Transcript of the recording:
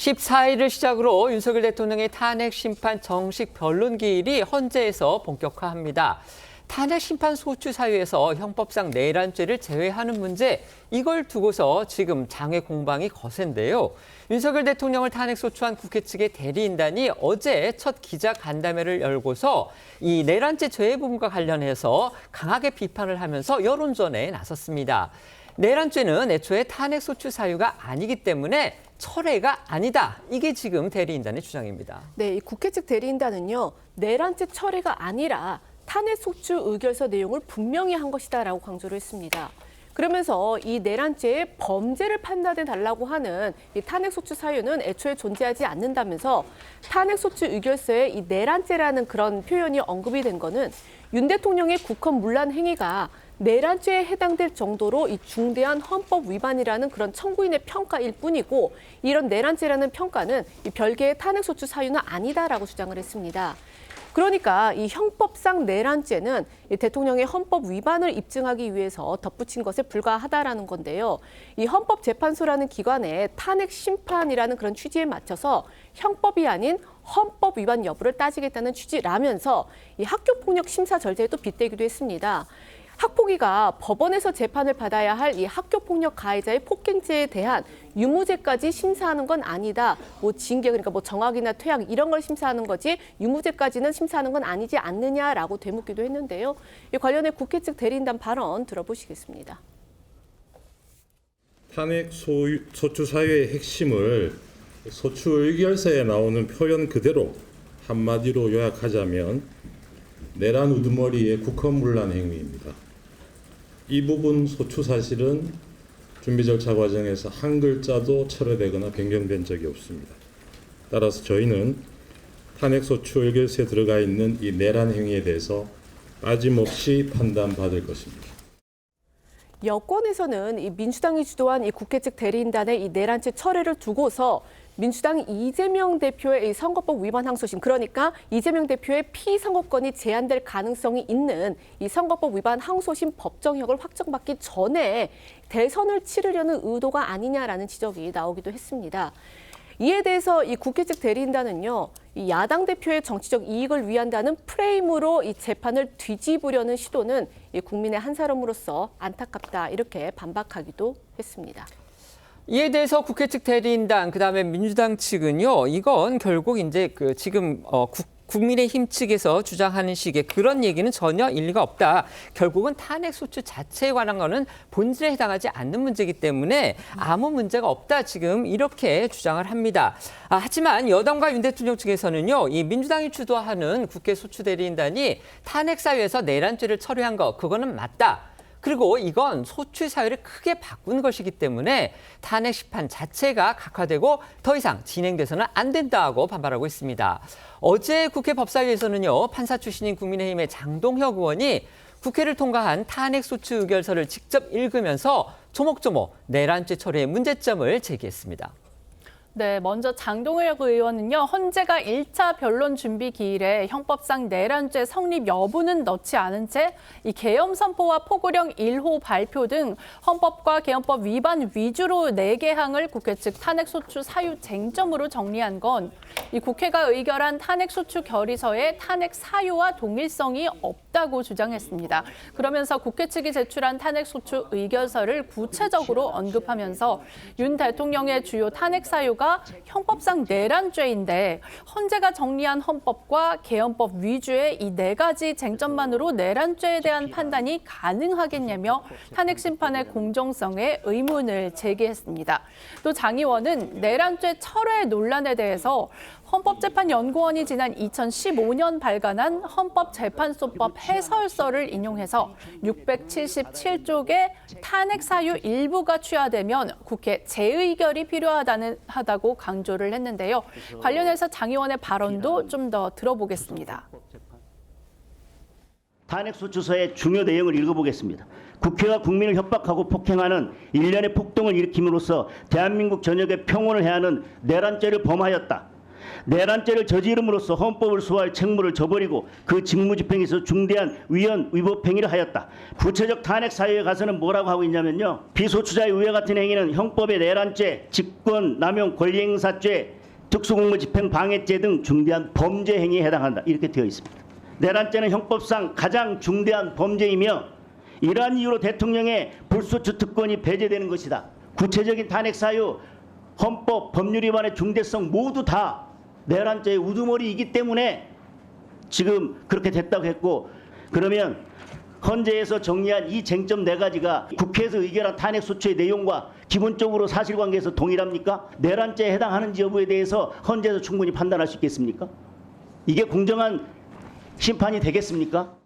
14일을 시작으로 윤석열 대통령의 탄핵 심판 정식 변론 기일이 헌재에서 본격화합니다. 탄핵 심판 소추 사유에서 형법상 내란죄를 제외하는 문제, 이걸 두고서 지금 장외 공방이 거센데요. 윤석열 대통령을 탄핵 소추한 국회 측의 대리인단이 어제 첫 기자 간담회를 열고서 이 내란죄 제외 부분과 관련해서 강하게 비판을 하면서 여론전에 나섰습니다. 내란죄는 애초에 탄핵 소추 사유가 아니기 때문에 철회가 아니다. 이게 지금 대리인단의 주장입니다. 네, 이 국회 측 대리인단은요, 내란죄 철회가 아니라 탄핵 소추 의결서 내용을 분명히 한 것이다라고 강조를 했습니다. 그러면서 이 내란죄의 범죄를 판단해 달라고 하는 이 탄핵 소추 사유는 애초에 존재하지 않는다면서 탄핵 소추 의결서에 이 내란죄라는 그런 표현이 언급이 된 거는 윤 대통령의 국헌 문란 행위가 내란죄에 해당될 정도로 이 중대한 헌법 위반이라는 그런 청구인의 평가일 뿐이고, 이런 내란죄라는 평가는 이 별개의 탄핵 소추 사유는 아니다라고 주장을 했습니다. 그러니까 이 형법상 내란죄는 이 대통령의 헌법 위반을 입증하기 위해서 덧붙인 것에 불과하다라는 건데요. 이 헌법재판소라는 기관의 탄핵 심판이라는 그런 취지에 맞춰서 형법이 아닌 헌법 위반 여부를 따지겠다는 취지라면서 이 학교폭력 심사 절차에도 빗대기도 했습니다. 학폭위가 법원에서 재판을 받아야 할 이 학교폭력 가해자의 폭행죄에 대한 유무죄까지 심사하는 건 아니다. 뭐 징계, 그러니까 뭐 정학이나 퇴학 이런 걸 심사하는 거지 유무죄까지는 심사하는 건 아니지 않느냐라고 되묻기도 했는데요. 이 관련해 국회 측 대리인단 발언 들어보시겠습니다. 탄핵 소추 사유의 핵심을 소추 의결서에 나오는 표현 그대로 한마디로 요약하자면 내란 우두머리의 국헌문란 행위입니다. 이 부분 소추 사실은 준비 절차 과정에서 한 글자도 철회되거나 변경된 적이 없습니다. 따라서 저희는 탄핵 소추 의결서에 들어가 있는 이 내란 행위에 대해서 빠짐없이 판단받을 것입니다. 여권에서는 이 민주당이 주도한 이 국회 측 대리인단의 이 내란죄 철회를 두고서 민주당 이재명 대표의 이 선거법 위반 항소심, 그러니까 이재명 대표의 피선거권이 제한될 가능성이 있는 이 선거법 위반 항소심 법정형을 확정받기 전에 대선을 치르려는 의도가 아니냐라는 지적이 나오기도 했습니다. 이에 대해서 이 국회 측 대리인단은요, 이 야당 대표의 정치적 이익을 위한다는 프레임으로 이 재판을 뒤집으려는 시도는 이 국민의 한 사람으로서 안타깝다, 이렇게 반박하기도 했습니다. 이에 대해서 국회 측 대리인단, 그다음에 민주당 측은요, 이건 결국 이제 지금 국민의힘 측에서 주장하는 식의 그런 얘기는 전혀 일리가 없다. 결국은 탄핵 소추 자체에 관한 거는 본질에 해당하지 않는 문제이기 때문에 아무 문제가 없다. 지금 이렇게 주장을 합니다. 하지만 여당과 윤 대통령 측에서는요, 이 민주당이 주도하는 국회 소추 대리인단이 탄핵 사유에서 내란죄를 철회한 거, 그거는 맞다. 그리고 이건 소추 사유를 크게 바꾼 것이기 때문에 탄핵 심판 자체가 각하되고 더 이상 진행돼서는 안 된다고 반발하고 있습니다. 어제 국회 법사위에서는요, 판사 출신인 국민의힘의 장동혁 의원이 국회를 통과한 탄핵 소추 의결서를 직접 읽으면서 조목조목 내란죄 처리의 문제점을 제기했습니다. 네, 먼저 장동혁 의원은요, 헌재가 1차 변론 준비 기일에 형법상 내란죄 성립 여부는 넣지 않은 채 이 계엄 선포와 포고령 1호 발표 등 헌법과 계엄법 위반 위주로 4개 항을 국회 측 탄핵 소추 사유 쟁점으로 정리한 건 이 국회가 의결한 탄핵 소추 결의서의 탄핵 사유와 동일성이 없다고 주장했습니다. 그러면서 국회 측이 제출한 탄핵 소추 의결서를 구체적으로 언급하면서 윤 대통령의 주요 탄핵 사유가 형법상 내란죄인데 헌재가 정리한 헌법과 계엄법 위주의 이 4가지 쟁점만으로 내란죄에 대한 판단이 가능하겠냐며 탄핵 심판의 공정성에 의문을 제기했습니다. 또 장 의원은 내란죄 철회 논란에 대해서 헌법재판연구원이 지난 2015년 발간한 헌법재판소법 해설서를 인용해서 677쪽의 탄핵 사유 일부가 취하되면 국회 재의결이 필요하다고 강조를 했는데요. 관련해서 장 의원의 발언도 좀 더 들어보겠습니다. 탄핵소추서의 중요 내용을 읽어보겠습니다. 국회가 국민을 협박하고 폭행하는 일련의 폭동을 일으킴으로써 대한민국 전역에 평온을 해하는 내란죄를 범하였다. 내란죄를 저지름으로써 헌법을 수호할 책무를 저버리고 그 직무집행에서 중대한 위헌 위법 행위를 하였다. 구체적 탄핵 사유에 가서는 뭐라고 하고 있냐면요. 비소추자의 위와 같은 행위는 형법의 내란죄, 직권 남용 권리행사죄, 특수공무집행 방해죄 등 중대한 범죄 행위에 해당한다. 이렇게 되어 있습니다. 내란죄는 형법상 가장 중대한 범죄이며 이러한 이유로 대통령의 불소추 특권이 배제되는 것이다. 구체적인 탄핵 사유, 헌법, 법률 위반의 중대성 모두 다 내란죄의 우두머리이기 때문에 지금 그렇게 됐다고 했고, 그러면 헌재에서 정리한 이 쟁점 4가지가 국회에서 의결한 탄핵 소추의 내용과 기본적으로 사실관계에서 동일합니까? 내란죄에 해당하는지 여부에 대해서 헌재에서 충분히 판단할 수 있겠습니까? 이게 공정한 심판이 되겠습니까?